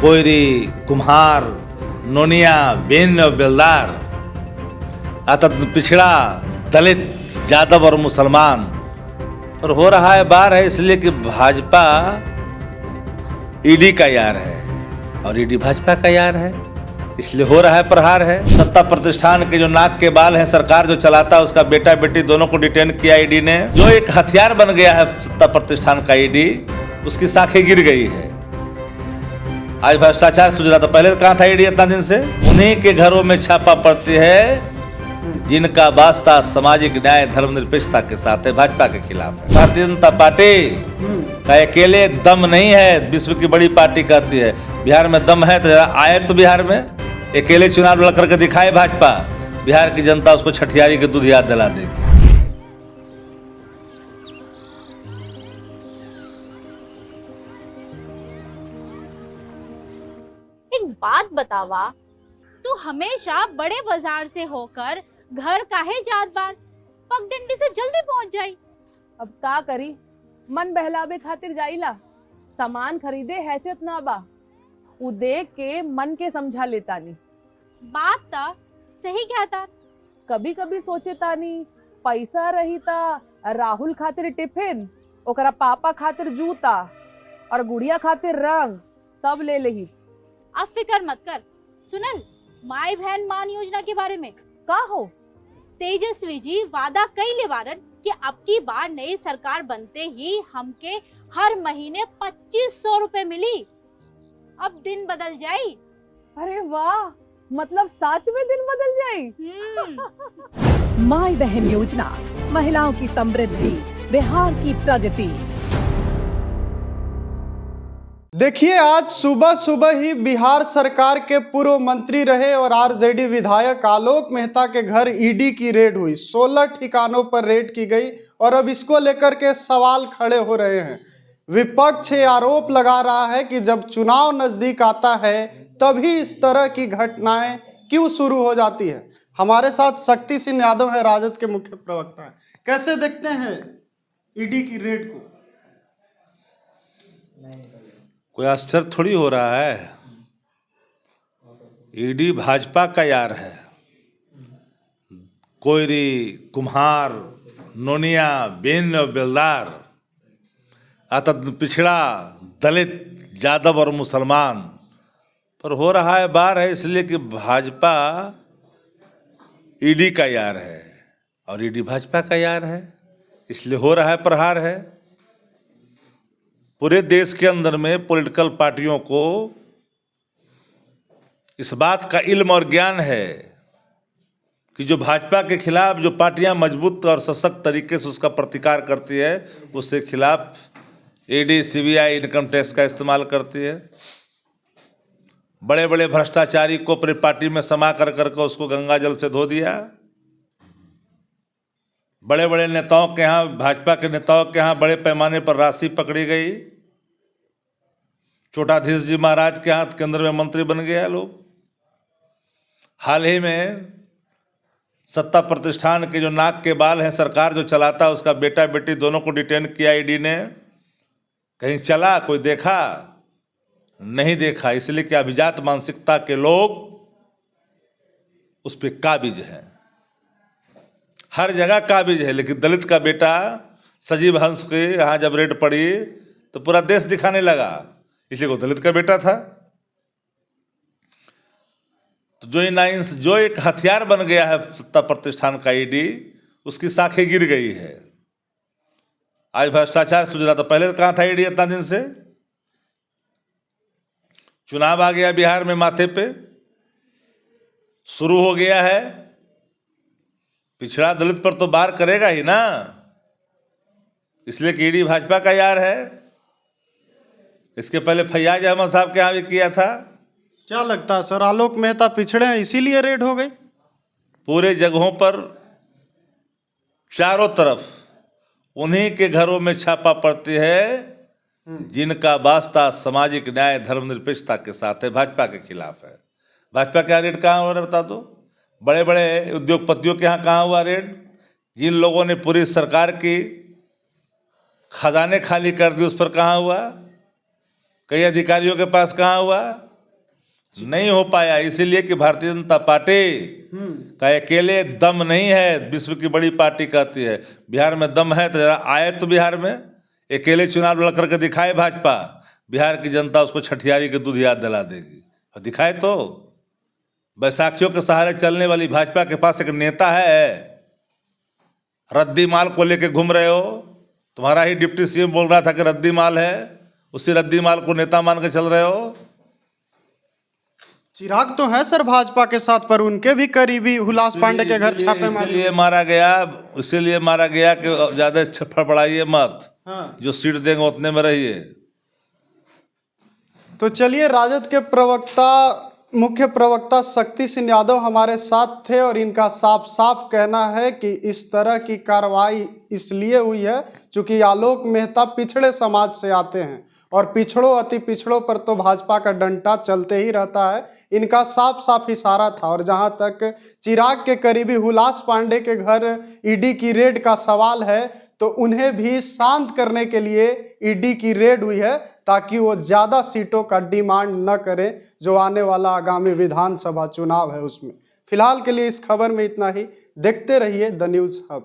कोयरी, कुम्हार, नोनिया, बेन और बेलदार, अत्यंत पिछड़ा, दलित, यादव और मुसलमान पर हो रहा है बार है इसलिए कि भाजपा ईडी का यार है और ईडी भाजपा का यार है, इसलिए हो रहा है प्रहार है। सत्ता प्रतिष्ठान के जो नाक के बाल हैं, सरकार जो चलाता है उसका बेटा बेटी दोनों को डिटेन किया ईडी ने। जो एक हथियार बन गया है सत्ता प्रतिष्ठान का ईडी, उसकी साखें गिर गई है। आज भ्रष्टाचार सुझ रहा था, पहले कहाँ था ईडी इतना दिन से? उन्हीं के घरों में छापा पड़ती है जिनका वास्ता सामाजिक न्याय धर्मनिरपेक्षता के साथ है, भाजपा के खिलाफ है। भारतीय जनता पार्टी का अकेले दम नहीं है, विश्व की बड़ी पार्टी कहती है। बिहार में दम है तो जरा आए तो बिहार में अकेले चुनाव लड़ करके दिखाए भाजपा, बिहार की जनता उसको छठियारी के दूध याद दिला देगी। एक बात बतावा, तू हमेशा बड़े बाजार से होकर घर काहे जात बार? पगडंडी से जल्दी पहुंच जाई। अब का करी, मन बहलावे खातिर जाइला। सामान खरीदे हैसियत ना बा, उ देख के मन के समझा लेतानी। बात ता सही कहता। कभी कभी सोचे तानी पैसा रही ता राहुल खातिर टिफिन, ओकरा पापा खातिर जूता और गुड़िया खातिर रंग सब ले लेही। अब फिकर मत कर। सुनल माई बहन मान योजना के बारे में का हो? तेजस्वी जी वादा कइले बारन कि अब की बार नई सरकार बनते ही हमके हर महीने 2500 रुपए मिली। अब दिन बदल जाई। अरे वाह, मतलब सच में दिन बदल जाई। माई बहन योजना, महिलाओं की समृद्धि, बिहार की प्रगति। देखिए, आज सुबह सुबह ही बिहार सरकार के पूर्व मंत्री रहे और आरजेडी विधायक आलोक मेहता के घर ईडी की रेड हुई। 16 ठिकानों पर रेड की गई और अब इसको लेकर के सवाल खड़े हो रहे हैं। विपक्ष ये आरोप लगा रहा है कि जब चुनाव नजदीक आता है तभी इस तरह की घटनाएं क्यों शुरू हो जाती है। हमारे साथ शक्ति सिंह यादव है, राजद के मुख्य प्रवक्ता है। कैसे देखते हैं ईडी की रेड को? कोई आश्चर्य थोड़ी हो रहा है, ईडी भाजपा का यार है। कोयरी, कुम्हार, नोनिया, बेन और बेलदार, अत्यंत पिछड़ा, दलित, यादव और मुसलमान पर हो रहा है बार है इसलिए कि भाजपा ईडी का यार है और ईडी भाजपा का यार है, इसलिए हो रहा है प्रहार है। पूरे देश के अंदर में पॉलिटिकल पार्टियों को इस बात का इल्म और ज्ञान है कि जो भाजपा के खिलाफ जो पार्टियां मजबूत और सशक्त तरीके से उसका प्रतिकार करती है, उसके खिलाफ ईडी, सीबीआई, इनकम टैक्स का इस्तेमाल करती है। बड़े बड़े भ्रष्टाचारी को अपनी पार्टी में समा कर करके उसको गंगा जल से धो दिया। बड़े बड़े नेताओं के यहाँ, भाजपा के नेताओं के यहाँ बड़े पैमाने पर राशि पकड़ी गई। छोटाधीश जी महाराज के हाथ केंद्र में मंत्री बन गया लोग। हाल ही में सत्ता प्रतिष्ठान के जो नाक के बाल हैं, सरकार जो चलाता है उसका बेटा बेटी दोनों को डिटेन किया ईडी ने। कहीं चला, कोई देखा? नहीं देखा, इसलिए कि अभिजात मानसिकता के लोग उस पर काबिज हैं, हर जगह काबिज है। लेकिन दलित का बेटा सजीव हंस के यहाँ जब रेड पड़ी तो पूरा देश दिखाने लगा, इसलिए वो दलित का बेटा था। तो जो एक हथियार बन गया है सत्ता प्रतिष्ठान का ईडी, उसकी साखें गिर गई है। आज भ्रष्टाचार सुझ रहा था, पहले कहाँ था ईडी इतना दिन से? चुनाव आ गया बिहार में माथे पे, शुरू हो गया है। पिछड़ा दलित पर तो बार करेगा ही ना, इसलिए कि ईडी भाजपा का यार है। इसके पहले फैयाज अहमद साहब के यहाँ भी किया था। क्या लगता है सर, आलोक मेहता पिछड़े हैं इसीलिए रेड हो गई? पूरे जगहों पर चारों तरफ उन्हीं के घरों में छापा पड़ती है जिनका वास्ता सामाजिक न्याय धर्मनिरपेक्षता के साथ है, भाजपा के खिलाफ है। भाजपा का रेड कहाँ हो रहा है बता दो? बड़े बड़े उद्योगपतियों के यहाँ कहाँ हुआ रेड? जिन लोगों ने पूरी सरकार की खजाने खाली कर दी उस पर कहाँ हुआ? कई अधिकारियों के पास कहाँ हुआ? नहीं हो पाया, इसीलिए कि भारतीय जनता पार्टी का अकेले दम नहीं है, विश्व की बड़ी पार्टी कहती है। बिहार में दम है तो जरा आए तो बिहार में अकेले चुनाव लड़ करके दिखाए भाजपा, बिहार की जनता उसको छठियारी के दूध याद दिला देगी। और दिखाए तो बैसाखियों के सहारे चलने वाली भाजपा के पास एक नेता है। रद्दी माल को लेके घूम रहे हो, तुम्हारा ही डिप्टी सीएम बोल रहा था कि रद्दी माल है, उसी रद्दी माल को नेता मान के चल रहे हो। चिराग तो है सर भाजपा के साथ, पर उनके भी करीबी हुलास पांडे के घर छापे मारे। इसीलिए मारा गया कि ज्यादा फड़फड़ाइए मत, जो सीट देंगे उतने में रहिए। तो चलिए, राजद के मुख्य प्रवक्ता शक्ति सिंह यादव हमारे साथ थे और इनका साफ साफ कहना है कि इस तरह की कार्रवाई इसलिए हुई है क्योंकि आलोक मेहता पिछड़े समाज से आते हैं और पिछड़ों अति पिछड़ों पर तो भाजपा का डंडा चलते ही रहता है। इनका साफ साफ इशारा था। और जहां तक चिराग के करीबी हुलास पांडे के घर ईडी की रेड का सवाल है, तो उन्हें भी शांत करने के लिए ईडी की रेड हुई है ताकि वो ज़्यादा सीटों का डिमांड न करें जो आने वाला आगामी विधानसभा चुनाव है उसमें। फिलहाल के लिए इस खबर में इतना ही। देखते रहिए द न्यूज़ हब।